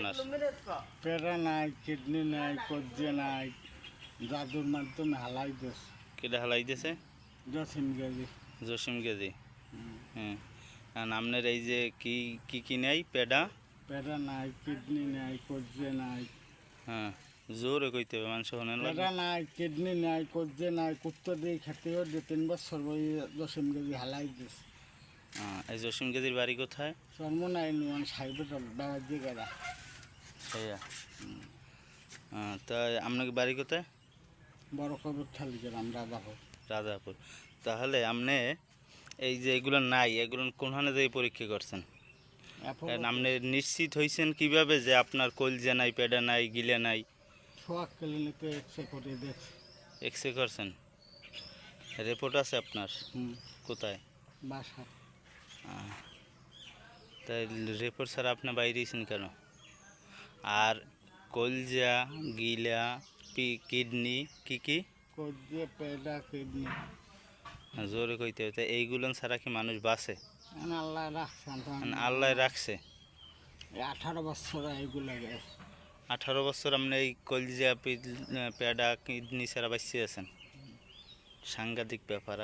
আপনার? পেড়া নাই, কিডনি নাই, কজ্জে নাই, জাদুর মাধ্যমে হালাই দিস। কেটে হালাই দিয়েছে জসিম গেজি। জসিম গেজি। হ্যাঁ, আর আপনার এই যে কি কি কি নেই পেডা? পেড়া নাই, কিডনি নাই, কজ্জে নাই। হ্যাঁ, জোরে কইতে হবে, মানুষ শোনে লাগবে। পেড়া নাই, কিডনি নাই, কজ্জে নাই, কুত্তো দিয়ে খেতেও দিয়ে 3 বছর ওই জসিম গেজি হালাই দিস। এই জসিম গেজির বাড়ি কোথায়? জন্ম নাই নুয়ান সাইবের বেড়া দিয়ে গেলা। সেইয়া। তা আপনাকে বাড়ি কোথায়? বড় কবর থালি গেলাম রাজাপুর। রাজাপুর। তাহলে আপনি এই যে এগুলো নাই, এগুলো কোনখানে যেয়ে পরীক্ষা করছেন? কারণ আপনি নিশ্চিত হয়েছেন কিভাবে যে আপনার কলজা নাই, পেডা নাই, গিলে নাই? সোয়াক ক্লিনিকে এক্সরে করে দেখছি। এক্সরে করছেন? রিপোর্ট আছে আপনার? কোথায়? বাসা। তাই রিপোর্ট ছাড়া আপনি বাইরেছেন কেন? আর কলজা, গিলা, কিডনি কি কি? কজ্জে, পেড়া, কিডনি। জোরে কইতে হবে। তাই এইগুলো ছাড়া কি মানুষ বাঁচে? আল্লাহ রাখছেন। আল্লাহ রাখছে। 18 বছর এইগুলো গেছে। 18 বছর আপনি এই কলজা, পেডা, কিডনি ছাড়া বাঁচিয়ে আছেন। সাংঘাতিক ব্যাপার।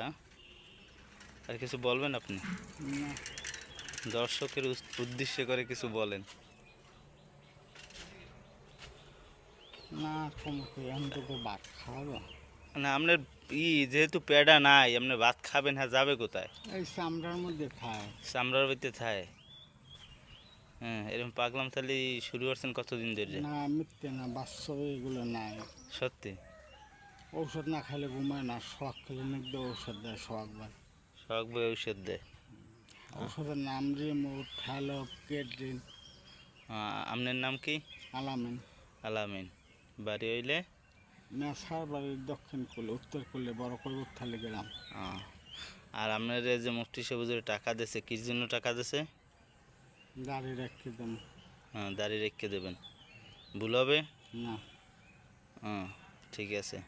আর কিছু বলবেন আপনি? না, দর্শকের উদ্দেশ্য করে কিছু বলেন। না কমকে আমি তো ভাত খাওয়াবো। না, আপনার যেহেতু পেডা নাই, আপনি ভাত খাবেন, হ্যাঁ যাবে কোথায়? এই চামড়ার মধ্যে খায়। চামড়ার ভিতরে থায়? হ্যাঁ, এরকম পাগলাম তাহলে শুরু করছেন কতদিন ধরে? না মিথ্যে না, বাস্তবে এগুলো নাই। সত্যি? ঔষধ না খাইলে ঘুমায় না, শখ ক্লিনিক দিয়ে ঔষধ দেয় শখ ভাই। শখ বই ঔষধ দেয়? ঔষধের নাম রিমোট, হ্যালো, কেড্রিন। আপনার নাম কি? আলামিন। আলামিন। বাড়ি হইলে? নেশার বাড়ির দক্ষিণ কুলে, উত্তর কুলে, বড় কবর থালি গেলাম। আর আপনার এই যে মুফতি সবুজের টাকা দিয়েছে, কির জন্য টাকা দিয়েছে? গাড়ি রেখে দেন। দাঁড়িয়ে রেখে দেবেন, ভুল হবে? না। ঠিক আছে।